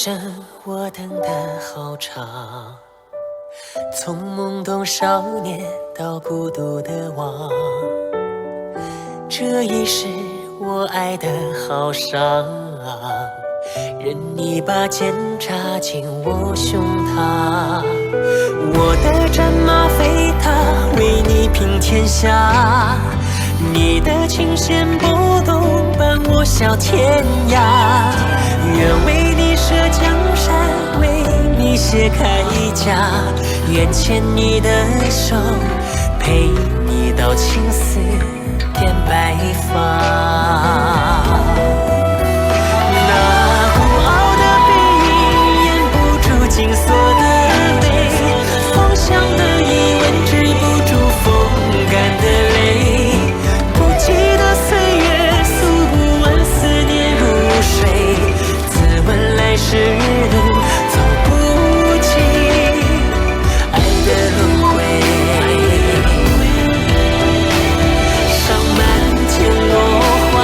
生我等得好长，从懵懂少年到孤独的王，这一世我爱得好伤，任你把剑插进我胸膛，我的战马飞踏，为你平天下，你的琴弦拨动，伴我笑天涯，愿为你舍江山，为你卸铠甲，愿牵你的手，陪你到青丝变白发。那孤傲的背影掩不住紧锁的眉，方向的疑问止不住风干的泪，不记得岁月，诉不完思念如水，自问来时路走不尽爱的轮回，赏满天落花，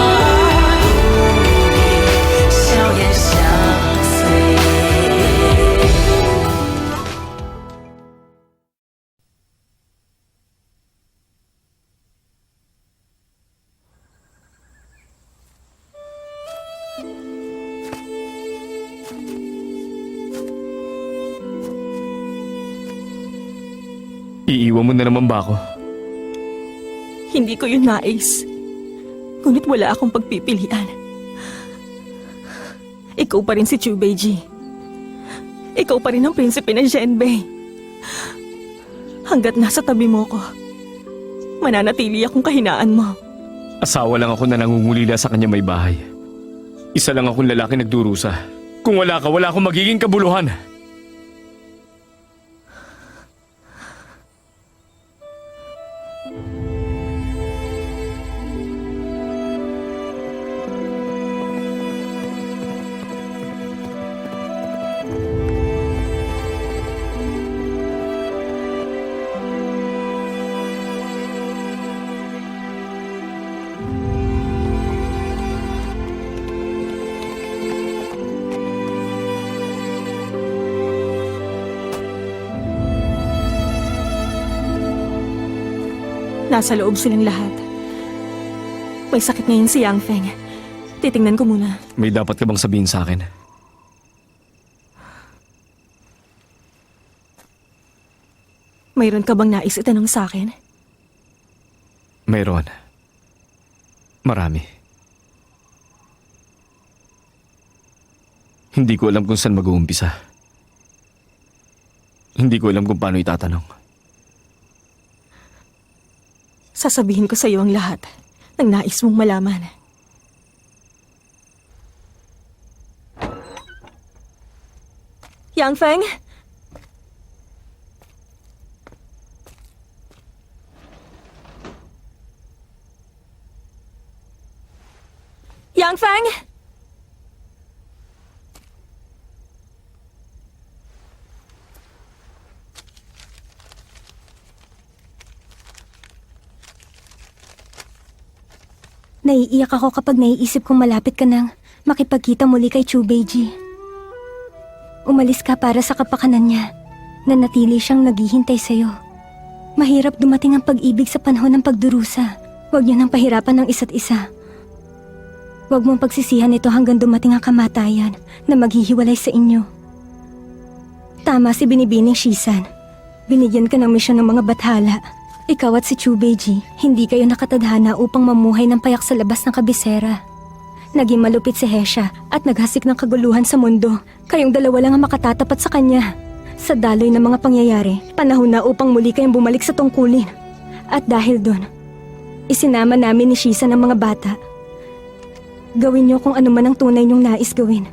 不必笑颜相随。Iiwan mo na naman ba ako? Hindi ko yun nais. Ngunit wala akong pagpipilian. Ikaw pa rin si Chubeji. Ikaw pa rin ang prinsipe ng Zhenbei. Hanggat nasa tabi mo ko, mananatili akong kahinaan mo. Asawa lang ako na nangungulila sa kanya may bahay. Isa lang akong lalaki nagdurusa. Kung wala ka, wala akong magiging kabuluhan. Nasa loob silang lahat. May sakit ngayon si Yang Feng. Titingnan ko muna. May dapat ka bang sabihin sa akin? Mayroon ka bang nais itanong sa akin? Mayroon. Marami. Hindi ko alam kung saan mag-uumpisa. Hindi ko alam kung paano itatanong. Sasabihin ko sa iyo ang lahat ng nais mong malaman. Yang Feng? Yang Feng? Naiiyak ako kapag naiisip kong malapit ka nang makipagkita muli kay Chubeji. Umalis ka para sa kapakanan niya, na natili siyang naghihintay sa'yo. Mahirap dumating ang pag-ibig sa panahon ng pagdurusa. Huwag niyo nang pahirapan ng isa't isa. Huwag mong pagsisihan ito hanggang dumating ang kamatayan na maghihiwalay sa inyo. Tama si Binibining Shisan. Binigyan ka ng misyon ng mga bathala. Ikaw at si Chubeji, hindi kayo nakatadhana upang mamuhay ng payak sa labas ng kabisera. Naging malupit si Hesha at naghasik ng kaguluhan sa mundo. Kayong dalawa lang ang makatatapat sa kanya. Sa daloy ng mga pangyayari, panahon na upang muli kayong bumalik sa tungkulin. At dahil doon, isinama namin ni Shisan ang mga bata. Gawin niyo kung ano man ang tunay niyong nais gawin.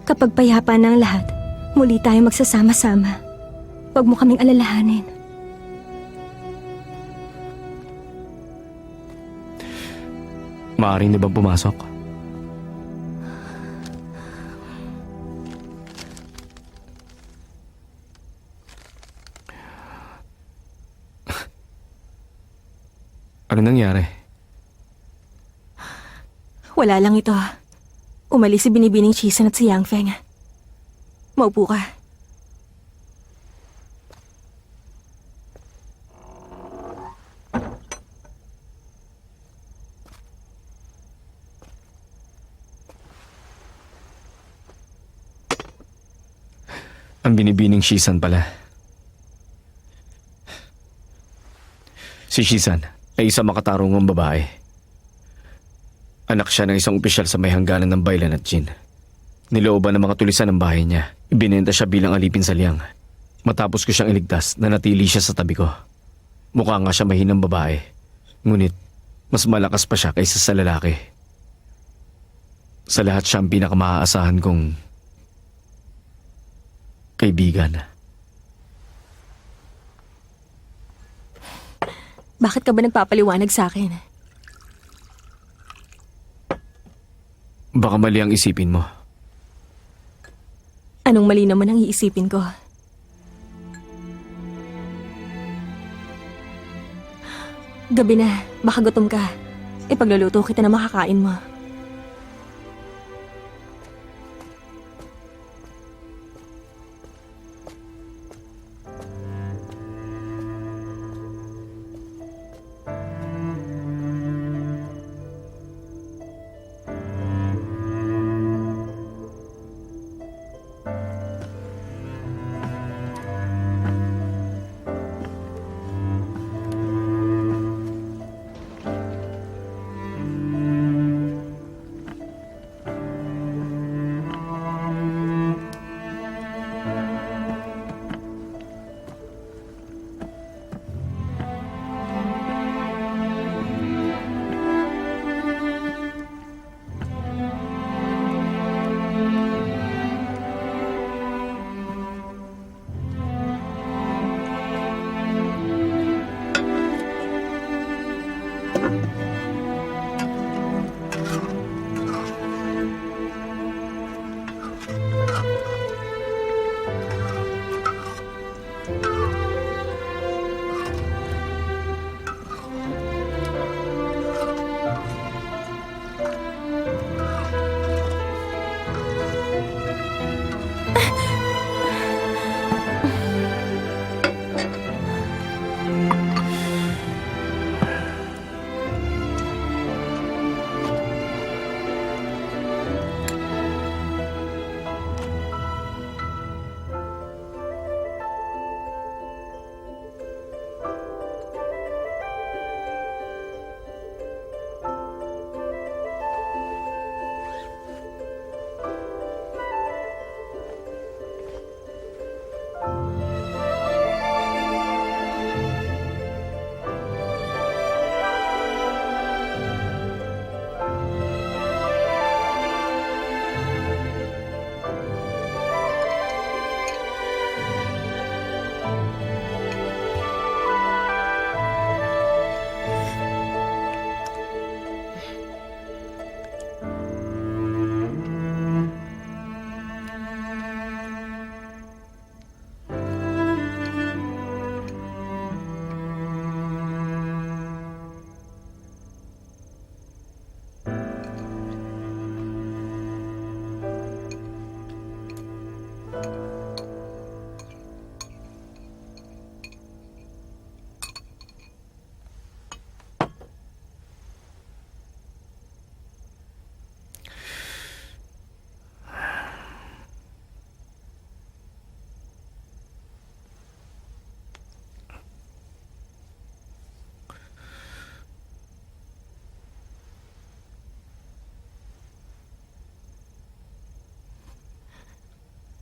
Kapag payapa na ang lahat, muli tayo magsasama-sama. Huwag mo kaming alalahanin. Maaaring na bang pumasok? Ano nangyari? Wala lang ito. Umalis si Binibining Shisan at si Yang Feng. Maupo ka. Ang binibining Shisan pala. Si Shisan ay isang makatarungang babae. Anak siya ng isang opisyal sa may hangganan ng Bailan at Jin. Nilooban ng mga tulisan ng bahay niya. Ibinenta siya bilang alipin sa liang. Matapos ko siyang iligtas, nanatili siya sa tabi ko. Mukha nga siya mahinang babae. Ngunit, mas malakas pa siya kaysa sa lalaki. Sa lahat siya ang pinakamaaasahan kong kaibigan. Bakit ka ba nagpapaliwanag sa akin? Baka mali ang isipin mo. Anong mali naman ang iisipin ko? Gabi na, baka gutom ka. Ipagluluto kita na makakain mo.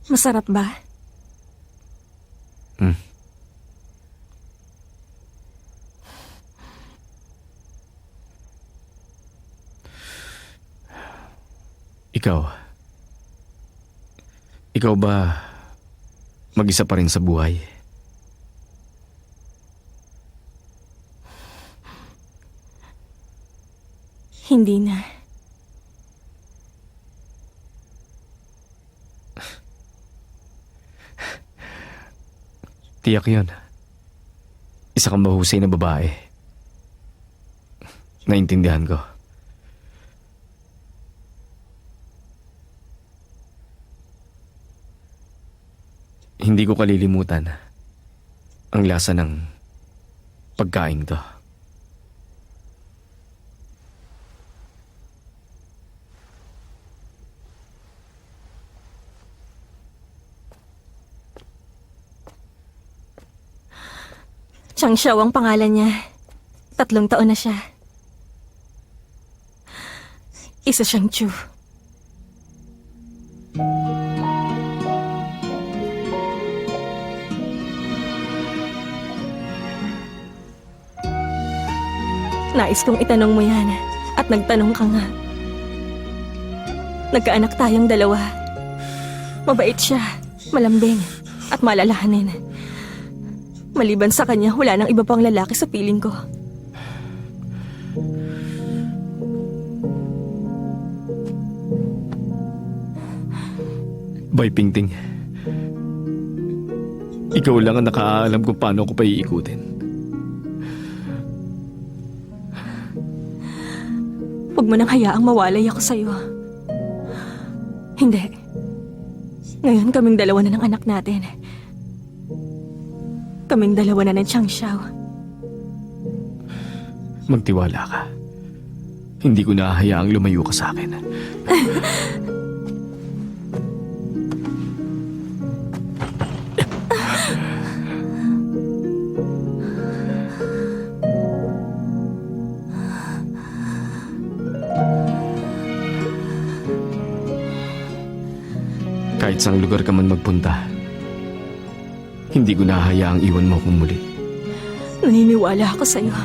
Masarap ba? Ikaw ba mag-isa pa rin sa buhay? Hindi na. Tiyak yun. Isa kang mahusay na babae. Naintindihan ko. Hindi ko kalilimutan ang lasa ng pagkain to. Chang Xiao ang pangalan niya. 3 taon na siya. Isa siyang Chu. Nais kong itanong mo yan at nagtanong ka nga. Nagkaanak tayong 2. Mabait siya, malambing at malalahanin. Maliban sa kanya, wala nang iba pang lalaki sa piling ko. Bay Pingting, ikaw lang ang nakaalam kung paano ko pa iikutin. Huwag mo nang hayaang mawalay ako sa'yo. Hindi. Ngayon kaming 2 na ng anak natin. Kaming 2 na ng Chang Xiao. Magtiwala ka. Hindi ko nahahayaang lumayo ka sa akin. Kahit saang lugar ka man magpunta, hindi ko nahahayaang iwan mo akong muli. Naniniwala ako sa'yo.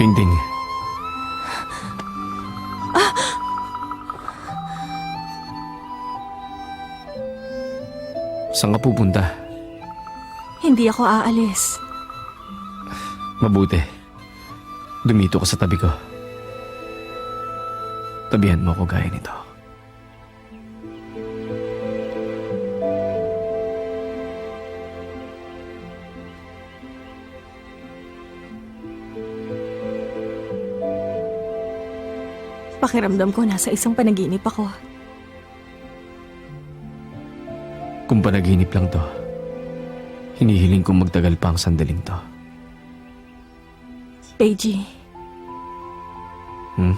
Pingting. Saan ka pupunta? Hindi ako aalis. Mabuti. Dumito ka sa tabi ko. Tabihan mo ako gaya nito. Pakiramdam ko nasa isang panaginip ako. Kung panaginip lang to, Hinihiling kong magtagal pa ang sandaling to. Peji, Hmm?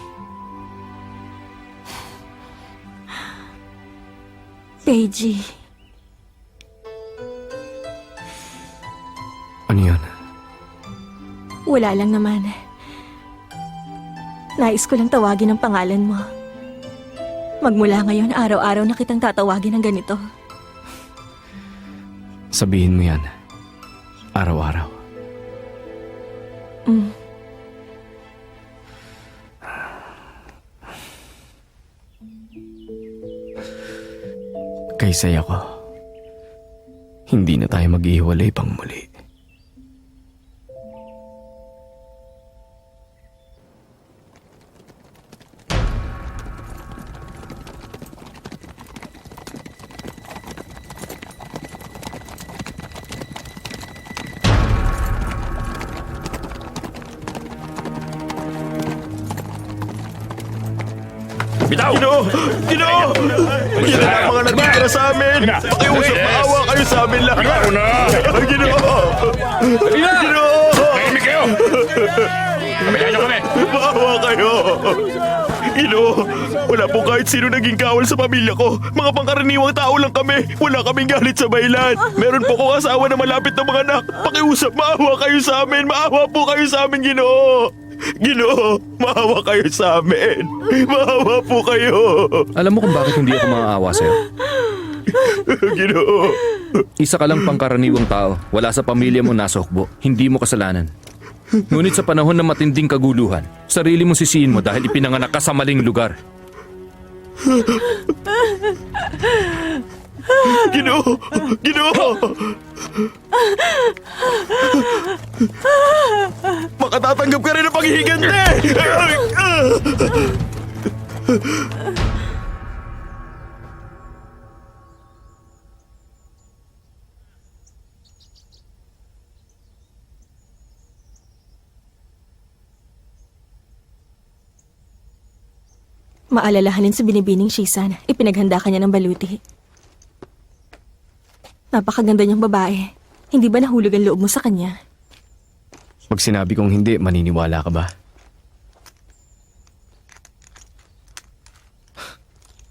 Peji, Ano yun? wala lang naman. Nais ko lang tawagin ang pangalan mo. Magmula ngayon, araw-araw na kitang tatawagin ng ganito. Sabihin mo yan. Araw-araw. Mm. Kay saya ko. Hindi na tayo maghihiwalay pang muli. Bitaw! Ginoo! Yan ang mga natitira sa amin! Pakiusap, maawa kayo sa amin lahat! Ginoo! Ginoo! Tahimik kayo! Kabayaan niyo kami! Maawa kayo! Ginoo! Wala po kahit sino naging kawal sa pamilya ko. Mga pangkaraniwang tao lang kami. Wala kaming galit sa bailan. Meron po kong asawa na malapit na mga anak. Pakiusap, maawa kayo sa amin! Maawa po kayo sa amin, Ginoo! Ginoo, maawa kayo sa amin. Maawa po kayo. Alam mo kung bakit hindi ako maaawa sa'yo? Ginoo. Isa ka lang pangkaraniwang tao. Wala sa pamilya mo nasa hukbo. Hindi mo kasalanan. Ngunit sa panahon ng matinding kaguluhan, sarili mo sisihin mo dahil ipinanganak ka sa maling lugar. Ginoo! Ginoo! Makatatanggap ka rin ng paghihigante! Maalalahanin sa binibining Shisan, ipinaghanda ka niya ng baluti. Napakaganda niyang babae. Hindi ba nahulog ang loob mo sa kanya? Pag sinabi kong hindi, maniniwala ka ba?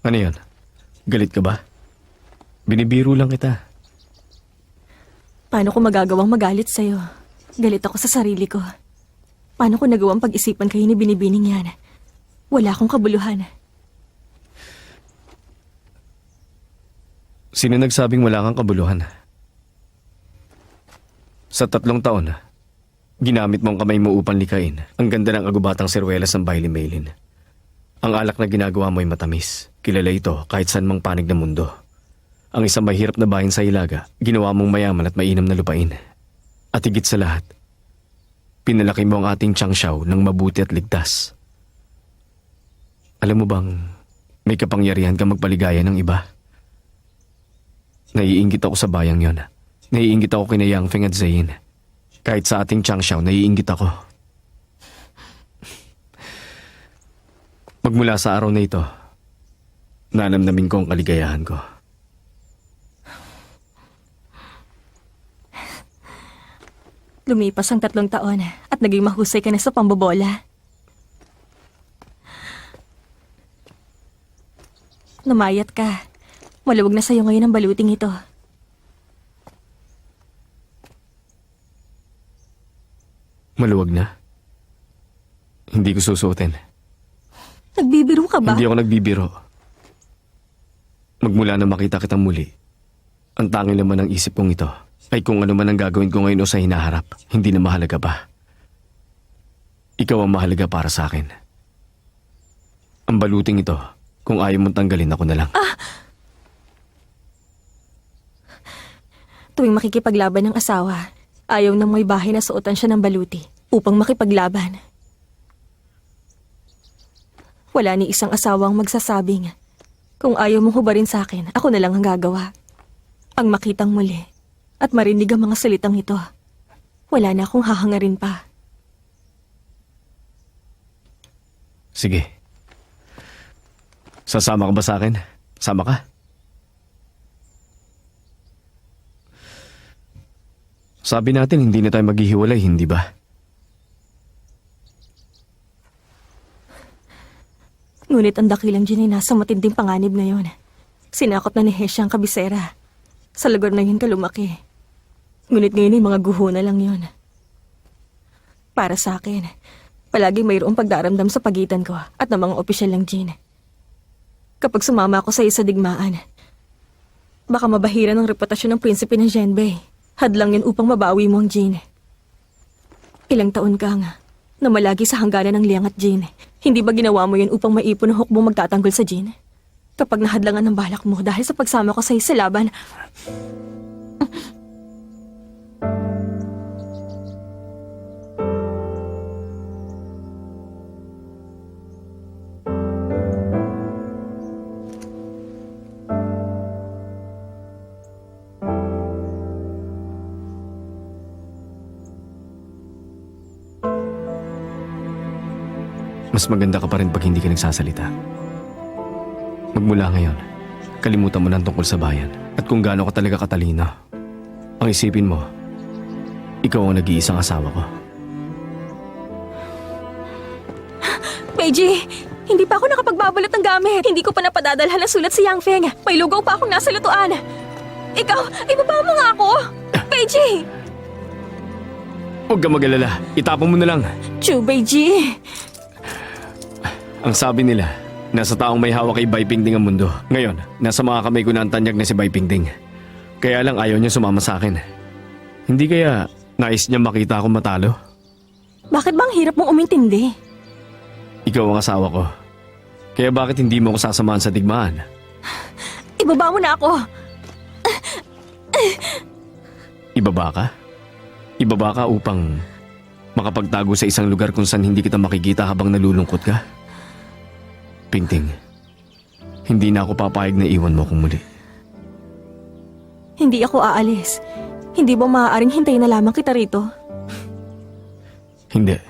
Ano yan? Galit ka ba? Binibiro lang kita. Paano ko magagawang magalit sa'yo? Galit ako sa sarili ko. Paano ko nagawang pag-isipan kayo ni binibining yan? Wala akong kabuluhan. Sino nagsabing wala kang kabuluhan? Sa 3 taon, ginamit mo ang kamay mo upang likain ang ganda ng agubatang sirwelas ng Bailey Maylin. Ang alak na ginagawa mo ay matamis. Kilala ito kahit saan mang panig ng mundo. Ang isang mahirap na bayan sa Ilaga, ginawa mong mayaman at mainam na lupain. At higit sa lahat, pinalaki mo ang ating Changshaw ng mabuti at ligtas. Alam mo bang may kapangyarihan ka magpaligaya ng iba? Naiinggit ako sa bayang yon. Naiinggit ako kina Yang Feng at Zain. Kahit sa ating Changshaw, naiinggit ako. Magmula sa araw na ito, nanamnamin ko ang kaligayahan ko. Lumipas ang 3 taon at naging mahusay ka na sa pambobola. Namayat ka. Maluwag na sa'yo ngayon ang baluting ito. Maluwag na. Hindi ko susuotin. Nagbibiro ka ba? Hindi ako nagbibiro. Magmula na makita kitang muli, ang tanging laman ng isip kong ito ay kung ano man ang gagawin ko ngayon o sa hinaharap, hindi na mahalaga pa. Ikaw ang mahalaga para sa akin. Ang baluting ito, kung ayaw mong tanggalin, ako na lang. Tuwing makikipaglaban ng asawa, ayaw nang may bahay na suotan siya ng baluti upang makipaglaban. Wala ni isang asawang magsasabing, kung ayaw mong hubarin sa akin, ako na lang ang gagawa. Ang makitang muli at marinig ang mga salitang ito, wala na akong hahangarin pa. Sige. Sasama ka ba sa akin? Sama ka? Sabi natin hindi na tayo maghihiwalay, hindi ba? Ngunit ang dakilang Jin ay nasa matinding panganib ngayon. Sinakot na ni Hesha ang kabisera. Sa lugar na yun ka lumaki. Ngunit ngayon ay mga guho na lang yun. Para sa akin, palagi mayroong pagdaramdam sa pagitan ko at ng mga opisyal ng Jin. Kapag sumama ako sa isa digmaan, baka mabahira ng reputasyon ng prinsipe ng Zhenbei. Hadlang yun upang mabawi mo ang Jin. Ilang taon ka nga na malagi sa hangganan ng Liang at Jin. Hindi ba ginawa mo yun upang maipon ang hukbong magtatanggol sa Jin? Kapag nahadlangan ng balak mo dahil sa pagsama ko sa isa laban, Mas maganda ka pa rin pag hindi ka nagsasalita. Magmula ngayon, kalimutan mo na ang tungkol sa bayan at kung gaano ka talaga katalino. Ang isipin mo, ikaw ang nag-iisang asawa ko. Meiji, hindi pa ako nakapagbabalot ng gamit. Hindi ko pa napadadalhan ng sulat si Yang Feng. May lugaw pa akong nasa lutuan. Ikaw, ibaba mo nga ako. Meiji! Huwag ka mag-alala, itapon mo na lang. Chu Beiji. Ang sabi nila, nasa taong may hawak kay Bai Pingding ang mundo. Ngayon, nasa mga kamay ko na ang tanyag na si Bai Pingding. Kaya lang ayaw niya sumama sa akin. Hindi kaya nais niya makita akong matalo? Bakit ba ang hirap mong umintindi? Ikaw ang asawa ko. Kaya bakit hindi mo ako sasamahan sa digmaan? Ibaba mo na ako. Ibaba ka? Ibaba ka upang makapagtago sa isang lugar kung saan hindi kita makikita habang nalulungkot ka? Pingting, hindi na ako papayag na iwan mo kung muli. Hindi ako aalis. Hindi ba maaaring hintayin na lamang kita rito? Hindi.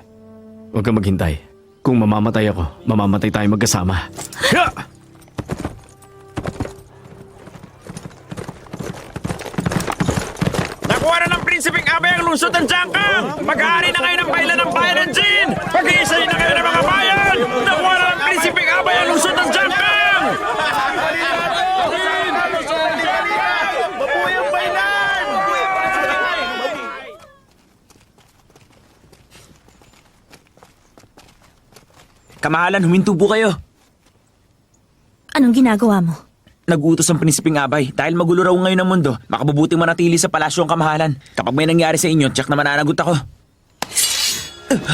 Huwag ka maghintay. Kung mamamatay ako, mamamatay tayo magkasama. Ha! Nakuha na ng prinsipeng Abay ang lungsod ng Jiangkang! Mag-aari na ngayon ng bailan ng bayan ng Jin! Pag-iisay na kayo ng mga bayan! Nakuha na ng prinsipeng Abay ang lungsod ng Jiangkang! Mabuhay ang bailan! Kamahalan, huminto po kayo. Anong ginagawa mo? Nag-utos ang prinsipeng Abay dahil magulo raw ngayon ang mundo. Makabubuting manatili sa palasyo ang kamahalan. Kapag may nangyari sa inyo, tiyak na mananagot ako.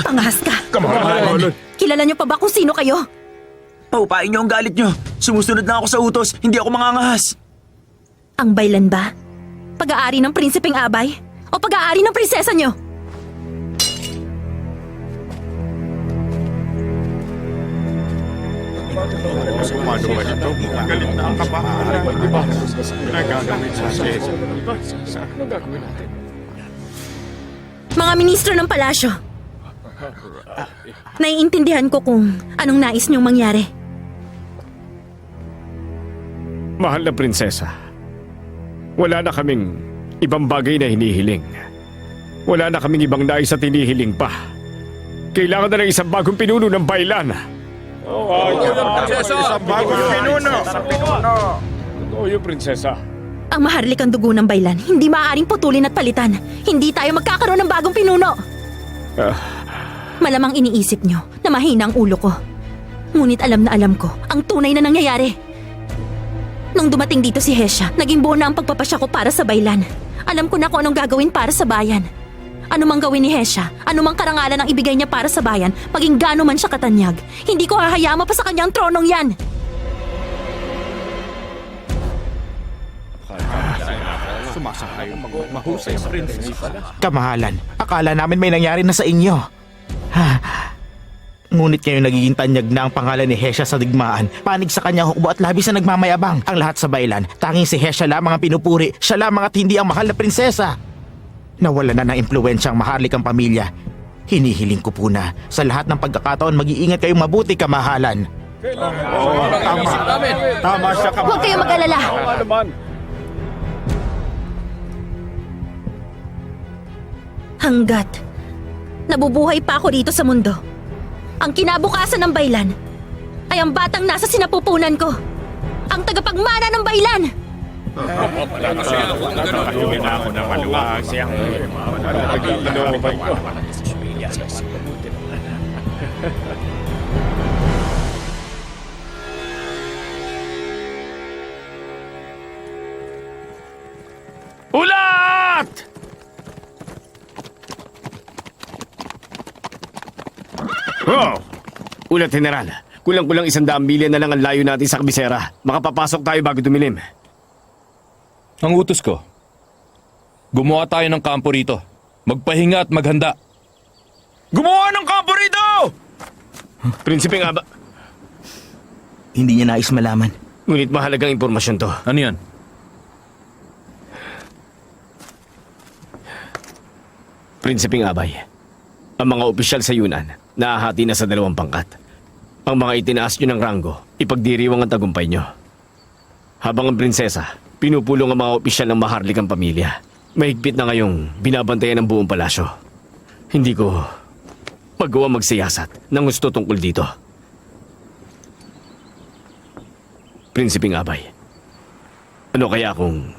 Pangahas ka! Kamahalan! Kilala niyo pa ba kung sino kayo? Paupain niyo ang galit niyo. Sumusunod na ako sa utos, hindi ako mangangahas. Ang baylan ba? Pag-aari ng prinsipeng Abay? O pag-aari ng prinsesa niyo? Mga ministro ng palasyo. Naiintindihan ko kung anong nais niyong mangyari. Mahal na prinsesa, wala na kaming ibang bagay na hinihiling. Wala na kaming ibang nais at hinihiling pa. Kailangan na ng isang bagong pinuno ng bailan. Prinsesa. Ang maharlikang dugo ng baylan, hindi maaaring putulin at palitan. Hindi tayo magkakaroon ng bagong pinuno. Malamang iniisip nyo na mahina ang ulo ko. Ngunit alam na alam ko ang tunay na nangyayari. Nung dumating dito si Hesha, naging buo na ang pagpapasya ko para sa baylan. Alam ko na kung anong gagawin para sa bayan. Ano mang gawin ni Hesha, ano mang karangalan ang ibigay niya para sa bayan, maging gaano man siya katanyag, hindi ko hahayaan pa sa kanyang tronong yan. Kamahalan, akala namin may nangyari na sa inyo. Ngunit ngayon nagiging tanyag na ang pangalan ni Hesha sa digmaan. Panig sa kanyang hukbo at labis na nagmamayabang. Ang lahat sa bailan, tanging si Hesha lamang ang pinupuri. Siya lamang at hindi ang mahal na prinsesa. Nawala na ng impluwensya ang maharlikang pamilya. Hinihiling ko po na sa lahat ng pagkakataon mag-iingat kayong mabuti, kamahalan. Tama siya, Huwag kayong mag-alala. Hanggat nabubuhay pa ako dito sa mundo, ang kinabukasan ng Baylan ay ang batang nasa sinapupunan ko. Ang tagapagmana ng Baylan! Ulat! Oh! Ulat, General. Kulang-kulang 100 milya na lang ang layo natin sa kabisera. Makapapasok tayo bago dumilim. Ang utos ko, gumawa tayo ng kampo rito. Magpahinga at maghanda. Gumawa ng kampo rito! Prinsipe nga ba? Hindi niya nais malaman. Ngunit mahalagang impormasyon to. Ano yan? Prinsipeng Abay, ang mga opisyal sa Yunan, naahati na sa 2 pangkat. Ang mga itinaas nyo ng ranggo, ipagdiriwang ang tagumpay nyo. Habang ang prinsesa, pinupulong ang mga opisyal ng maharlikang pamilya. Mahigpit na ngayong binabantayan ng buong palasyo. Hindi ko magawa magsiyasat ng gusto tungkol dito. Prinsipeng Abay, ano kaya kung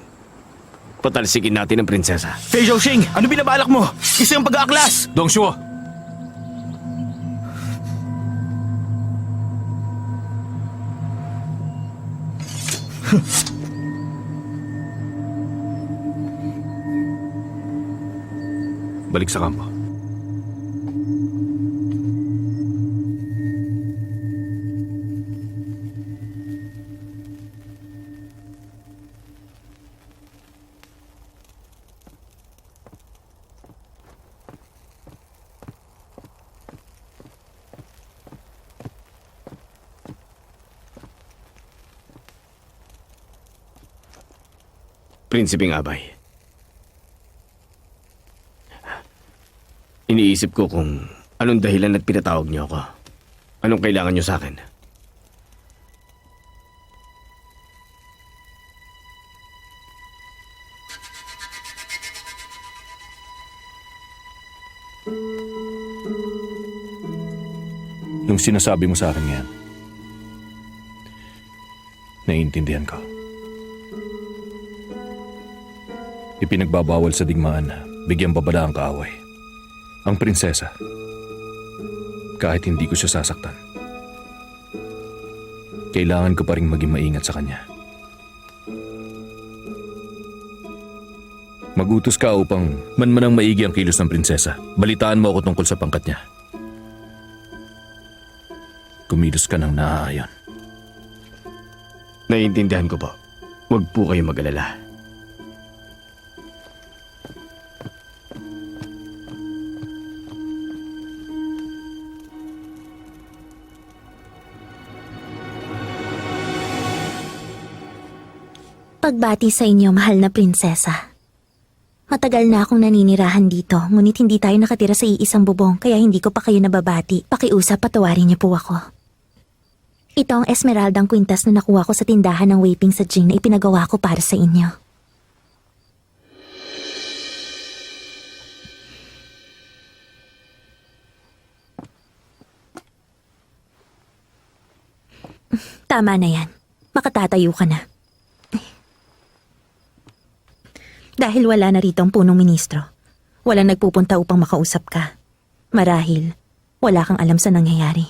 patalsikin natin ang prinsesa? Fei Zhouxing, ano binabalak mo? Isa yung pag-aaklas! Dong Shuo! Balik sa kampo. Prinsipeng Abay, iniisip ko kung anong dahilan at pinatawag niyo ako. Anong kailangan niyo sa akin? Yung sinasabi mo sa akin ngayon, naiintindihan ko. Ipinagbabawal sa digmaan na bigyang babala ang kaaway. Ang prinsesa, kahit hindi ko siya sasaktan, kailangan ko pa rin maging maingat sa kanya. Magutos ka upang manmanang maigi ang kilos ng prinsesa. Balitaan mo ako tungkol sa pangkat niya. Kumilos ka ng naaayon. Naiintindihan ko po. Huwag po kayong mag-alala. Pagbati sa inyo, mahal na prinsesa. Matagal na akong naninirahan dito, ngunit hindi tayo nakatira sa iisang bubong, kaya hindi ko pa kayo nababati. Pakiusap, patawarin niyo po ako. Ito ang Esmeraldang kwintas na nakuha ko sa tindahan ng Weiping sa Jing na ipinagawa ko para sa inyo. Tama na yan. Makatatayo ka na. Dahil wala na rito ang punong ministro, walang nagpupunta upang makausap ka. Marahil, wala kang alam sa nangyayari.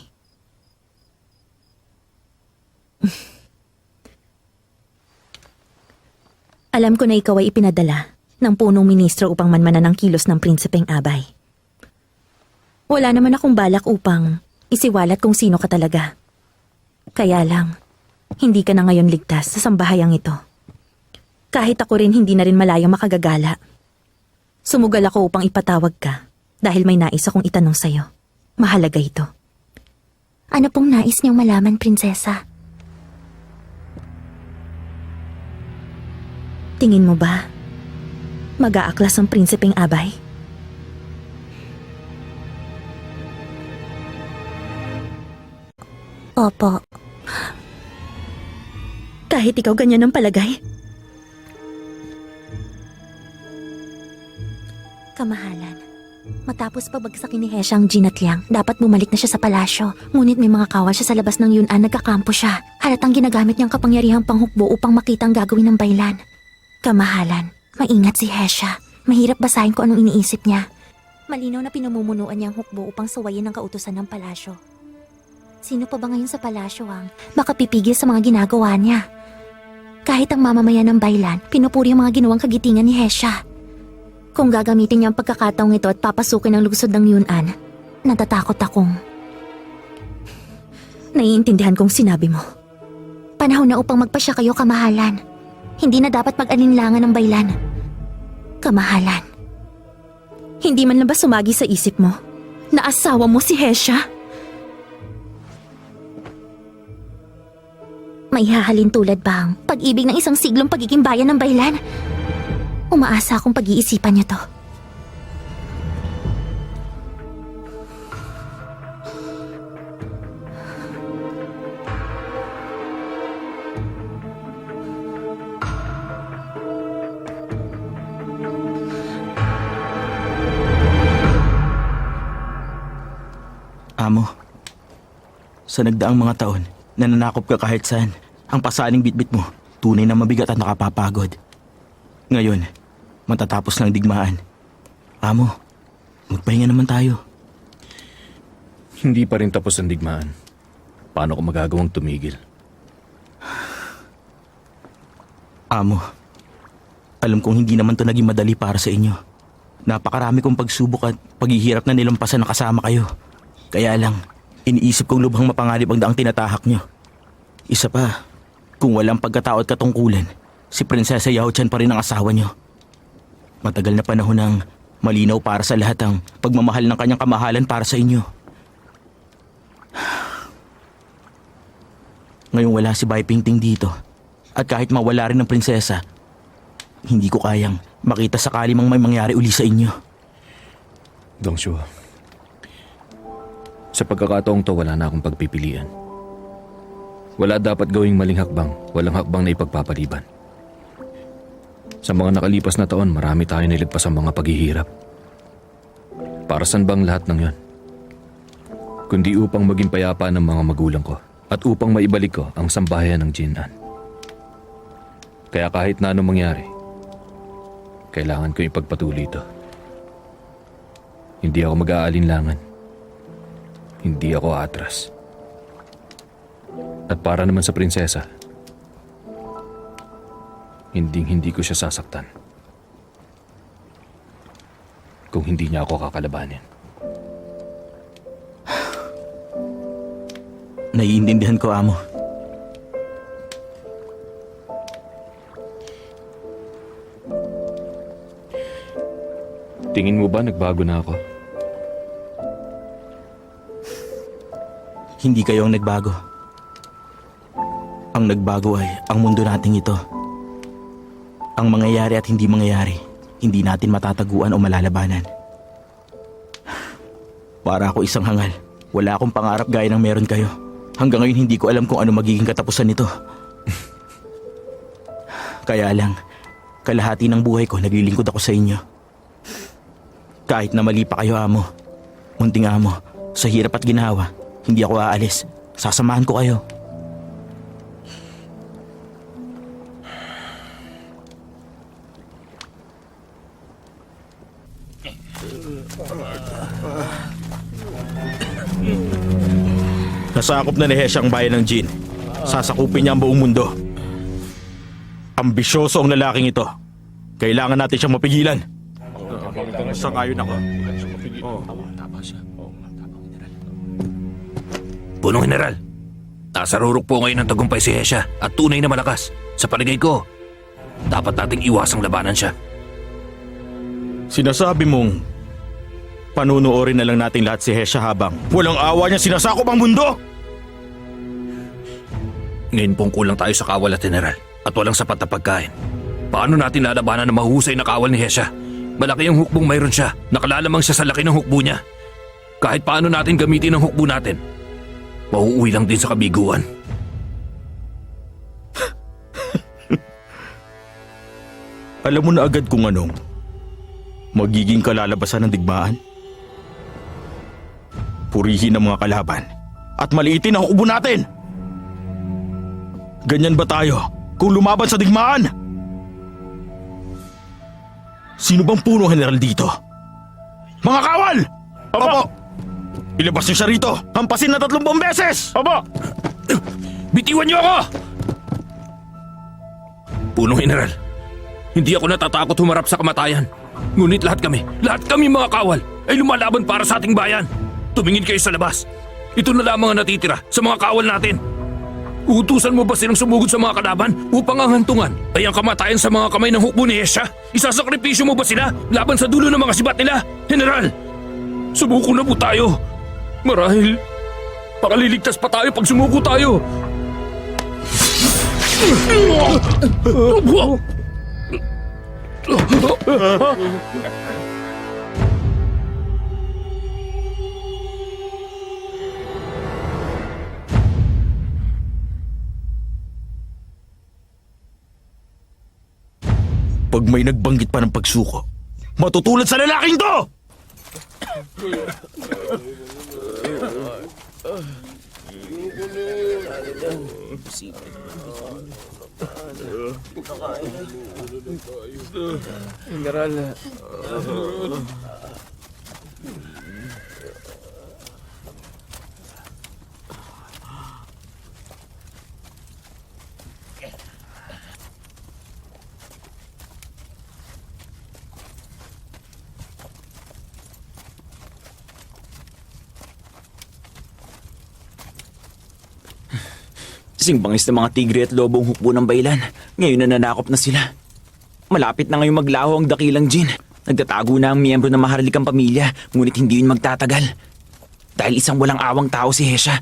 Alam ko na ikaw ay ipinadala ng punong ministro upang manmanan ang kilos ng Prinsipeng Abay. Wala naman akong balak upang isiwalat kung sino ka talaga. Kaya lang, hindi ka na ngayon ligtas sa sambahayang ito. Kahit ako rin hindi na rin malayang makagagala. Sumugal ako upang ipatawag ka dahil may nais akong itanong sa'yo. Mahalaga ito. Ano pong nais niyong malaman, prinsesa? Tingin mo ba mag-aaklas ang Prinsipeng Abay? Opo. Kahit ikaw ganyan ang palagay? Kamahalan, Matapos pabagsakin ni Hesha ang Jin at Liang, dapat bumalik na siya sa palasyo. Ngunit may mga kawal siya sa labas ng Yun'an, nagkakampo siya. Halatang ginagamit niyang kapangyarihang panghukbo upang makita ang gagawin ng baylan. Kamahalan, maingat si Hesha. Mahirap basahin kung anong iniisip niya. Malinaw na pinamumunuan niya ang hukbo upang sawayin ang kautusan ng palasyo. Sino pa ba ngayon sa palasyo ang makapipigil sa mga ginagawa niya? Kahit ang mamamayan ng baylan, pinupuri ang mga ginawang kagitingan ni Hesha. Kung gagamitin niya ang pagkakataong ito at papasukin ang lungsod ng Yun'an, natatakot akong... Naiintindihan kong sinabi mo. Panahon na upang magpasya kayo, kamahalan. Hindi na dapat mag-alinlangan ng baylan. Kamahalan. Hindi man lang ba sumagi sa isip mo na asawa mo si Hesha? May hahalin tulad ba ang pag-ibig ng isang siglong pagiging bayan ng baylan? Umaasa akong pag-iisipan niyo to. Amo, sa nagdaang mga taon, nananakop ka kahit saan. Ang pasaning bitbit mo, tunay na mabigat at nakapapagod. Ngayon, matatapos ng digmaan. Amo, magpahinga naman tayo. Hindi pa rin tapos ang digmaan. Paano ko magagawang tumigil? Amo, alam kong hindi naman to naging madali para sa inyo. Napakarami kong pagsubok at paghihirap na nilampasan na kasama kayo. Kaya lang, iniisip kong lubhang mapanganib ang daang tinatahak nyo. Isa pa, kung walang pagkatao at katungkulan, si Prinsesa Yao Chan pa rin ang asawa nyo. Matagal na panahon ng malinaw para sa lahat ang pagmamahal ng kanyang kamahalan para sa inyo. Ngayong wala si Bai Pingting dito, at kahit mawala rin ang prinsesa, hindi ko kayang makita sakali mang may mangyari uli sa inyo. Dongshu, sa pagkakataong to wala na akong pagpipilian. Wala dapat gawing maling hakbang, walang hakbang na ipagpapaliban. Sa mga nakalipas na taon, marami tayo nilagpas ang mga paghihirap. Para saan bang lahat ng yon? Kundi upang maging payapa ng mga magulang ko at upang maibalik ko ang sambahayan ng Jin'an. Kaya kahit na anong mangyari, kailangan ko ipagpatuloy ito. Hindi ako mag-aalinlangan. Hindi ako atras. At para naman sa prinsesa, hindi ko siya sasaktan. Kung hindi niya ako kakalabanin. Naiintindihan ko, Amo. Tingin mo ba nagbago na ako? Hindi kayo ang nagbago. Ang nagbago ay ang mundo nating ito. Ang mangyayari at hindi mangyayari, hindi natin matataguan o malalabanan. Para ako isang hangal, wala akong pangarap gaya ng meron kayo. Hanggang ngayon hindi ko alam kung ano magiging katapusan nito. Kaya lang, kalahati ng buhay ko naglilingkod ako sa inyo. Kahit na mali pa kayo, Amo, munting Amo, sa hirap at ginawa, hindi ako aalis. Sasamahan ko kayo. Nasakop na ni Hesha ang bayan ng Jin. Sasakupin niya ang buong mundo. Ambisyoso ang lalaking ito. Kailangan natin siyang mapigilan. Sangayon ako. Punong General, nasa rurok po ngayon ng tagumpay si Hesha at tunay na malakas. Sa palagay ko, dapat nating iwasang labanan siya. Sinasabi mong panunuorin na lang natin lahat si Hesha habang walang awa niya sinasakop ang mundo? Ngayon pong kulang tayo sa kawal at General at walang sapat na pagkain. Paano natin lalabanan ng mahusay na kawal ni Hesha? Malaki ang hukbong mayroon siya. Nakalalamang siya sa laki ng hukbo niya. Kahit paano natin gamitin ang hukbo natin, mauuwi lang din sa kabiguan. Alam mo na agad kung anong magiging kalalabasan ng digmaan? purihin ang mga kalaban at maliitin ang hukbo natin. Ganyan ba tayo kung lumaban sa digmaan? Sino bang punong general dito? Mga kawal! Opo! Ilabas niyo siya rito! Hampasin na 30 beses! Aba! Bitiwan niyo ako! Punong General, hindi ako natatakot humarap sa kamatayan. Ngunit lahat kami mga kawal, ay lumalaban para sa ating bayan. Tumingin kayo sa labas. Ito na lamang ang natitira sa mga kawal natin. Uutusan mo ba silang sumugod sa mga kalaban upang ang hantungan ay ang kamatayan sa mga kamay ng hukbo ni Hesya? Isasakripisyo mo ba sila laban sa dulo ng mga sibat nila? General, sumuko na po tayo. Marahil, makaliligtas pa tayo pag sumuko tayo. Pag may nagbanggit pa ng pagsuko, matutulad sa lalaking to! Singbangis na mga tigre at lobo ang hukbo ng baylan. Ngayon nananakop na sila. Malapit na ngayong maglaho ang dakilang Jin. Nagtatago na ang miyembro ng maharlikang pamilya, ngunit hindi yun magtatagal. Dahil isang walang awang tao si Hesya.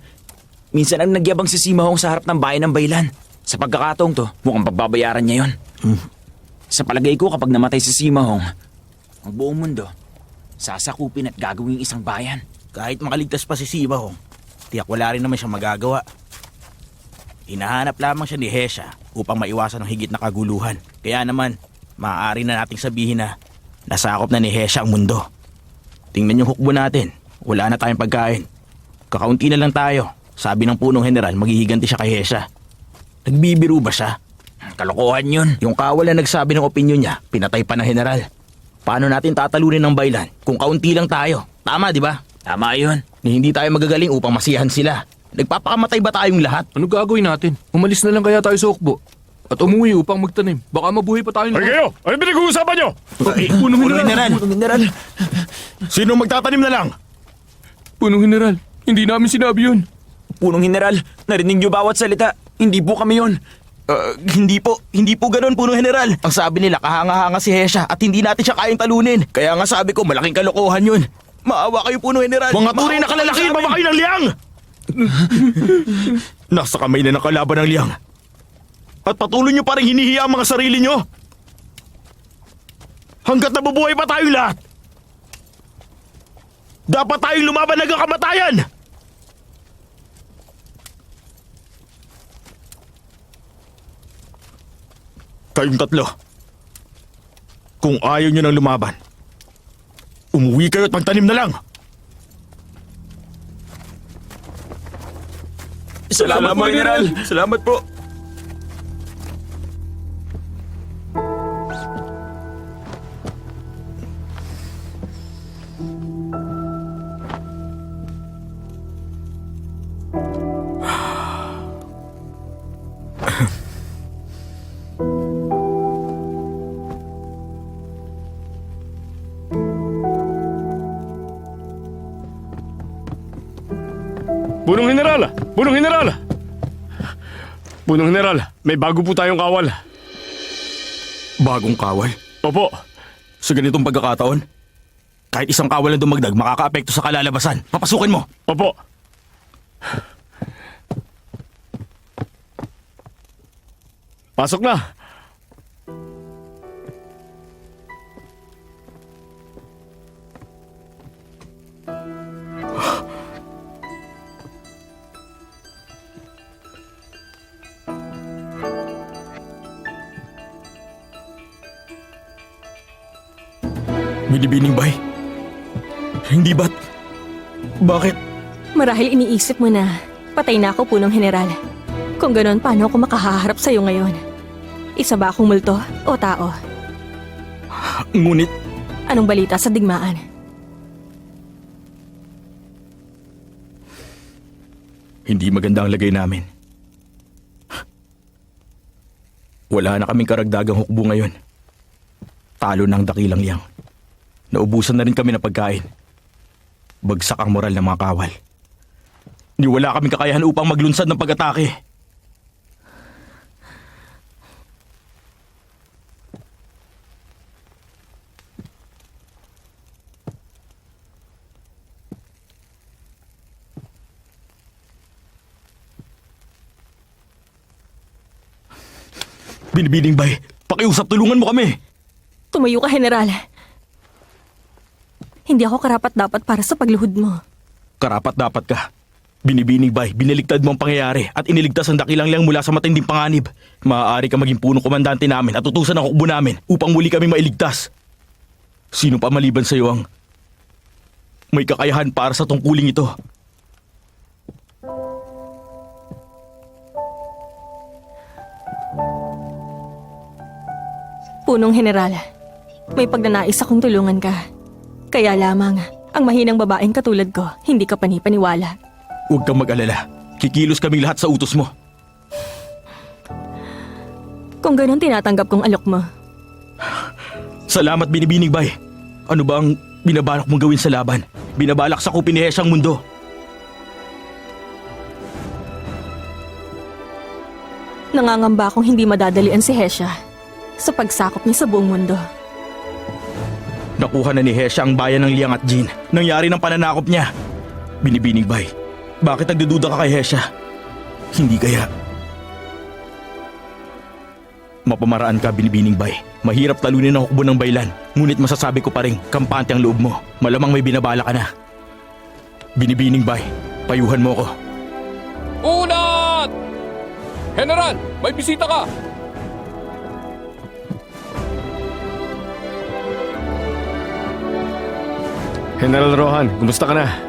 Minsan ang nagyabang si Simahong sa harap ng bayan ng baylan. Sa pagkakataong to, mukhang pagbabayaran niya yun. Sa palagay ko kapag namatay si Simahong, ang buong mundo, sasakupin at gagawing isang bayan. Kahit makaligtas pa si Simahong, tiyak wala rin naman siyang magagawa. Hinahanap lamang siya ni Hesya upang maiwasan ang higit na kaguluhan. Kaya naman, maaari na nating sabihin na nasakop na ni Hesya ang mundo. Tingnan yung hukbo natin. Wala na tayong pagkain. Kakaunti na lang tayo. Sabi ng punong general, maghihiganti siya kay Hesya. Nagbibiro ba siya? Kalokohan yun. Yung kawal na nagsabi ng opinyon niya, pinatay pa ng general. Paano natin tatalunin ng baylan kung kaunti lang tayo? Tama, di ba? Tama yun. Ni hindi tayo magagaling upang masiyahan sila. Nagpapakamatay ba tayong lahat? Ano gagawin natin? Umalis na lang kaya tayo sa hukbo at umuwi upang magtanim. Baka mabuhay pa tayo. Ay kayo! Ano pinag-uusapan nyo? Punong General! General, Sino magtatanim na lang? Punong General, hindi namin sinabi yun. Punong General, narinig niyo bawat salita. Hindi po kami yun. Hindi po ganun, Punong General. Ang sabi nila, kahanga-hanga si Hesya at hindi natin siya kayang talunin. Kaya nga sabi ko, malaking kalokohan yun. Maawa kayo, Punong General. Mga tunay na kalalaki, baba kayo ng liyang! Nasa kamay na ng kalaban ng liyang. At patuloy nyo pa rin hinihiya ang mga sarili nyo. Hanggat nabubuhay pa tayong lahat. Dapat tayong lumaban hanggang kamatayan. Kayong tatlo, kung ayaw nyo nang lumaban, umuwi kayo at magtanim na lang. Salamat po, General. Salamat po. Punong General! Punong General! Punong General, may bago po tayong kawal. Bagong kawal? Opo. Sa ganitong pagkakataon, kahit isang kawal na dumagdag makakaapekto sa kalalabasan. Papasukin mo! Opo. Pasok na. Binibining bay? Hindi ba't? Bakit? Marahil iniisip mo na patay na ako, punong general. Kung ganon, paano ako makahaharap sa'yo ngayon? Isa ba akong multo o tao? Ngunit, Anong balita sa digmaan? hindi maganda ang lagay namin. Wala na kaming karagdagang hukbo ngayon. Talo na ang dakilang liyang. Naubusan na rin kami ng pagkain. Bagsak ang moral ng mga kawal. Ni wala kaming kakayahan upang maglunsad ng pag-atake. Binibining bay, pakiusap, tulungan mo kami. Tumayo ka, general. Hindi ako karapat-dapat para sa pagluhod mo. Karapat dapat ka. Binibining bay, biniligtad mo ang pangyayari at iniligtas ang dakilang liyang mula sa matinding panganib. Maaari ka maging punong komandante namin at utusan ang hukbo namin upang muli kami mailigtas. Sino pa maliban sa iyo ang may kakayahan para sa tungkuling ito? Punong general, may pagnanais akong tulungan ka. Kaya lamang, ang mahinang babaeng katulad ko, hindi ka panipaniwala. Huwag kang mag-alala. Kikilos kaming lahat sa utos mo. Kung ganon tinatanggap kong alok mo. Salamat, Binibining bay. Ano ba ang binabalak mong gawin sa laban? Binabalak sa kupin ni Hesha ang mundo. Nangangamba akong hindi madadalian si Hesha sa pagsakop niya sa buong mundo. Nakuha na ni Hesha ang bayan ng Liang at Jin. Nangyari ng pananakop niya. Binibining bay, bakit nagdududa ka kay Hesha? Hindi kaya mapamaraan ka, Binibining bay. Mahirap talunin ang hukbo ng baylan. Ngunit masasabi ko pa rin, kampante ang loob mo. Malamang may binabala ka na. Binibining bay, payuhan mo ko. Unat! General, may bisita ka! General Rohan, kumusta ka na?